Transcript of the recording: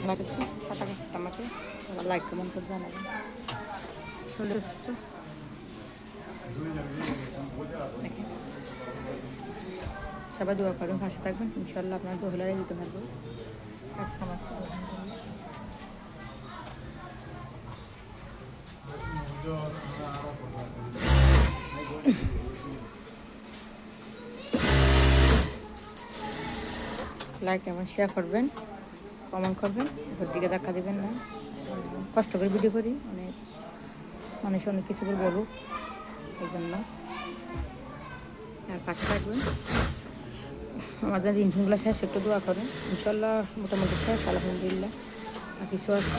লাগছে আমাকে আবার লাইক কমেন্ট করে জানাবেন। শরীর সুস্থ দেখেন, সবাই দোয়া করবেন, পাশে থাকবেন, ইনশাল্লাহ আপনার দোহলারে দিতে পারবো। আজকে আমার লাইক এবং শেয়ার করবেন, কমেন্ট করবেন, উপর দিকে দেখা দেবেন না। কষ্ট করে ভিডিও করি, মানুষ অনেক কিছু করে বলুক, এই জন্য পাশে থাকবেন। আমাদের দিনগুলো শেষ, একটু দোয়া করেন, ইনশাল্লাহ মোটামুটি শেষ আলহামদুলিল্লাহ। আর কিছু আছে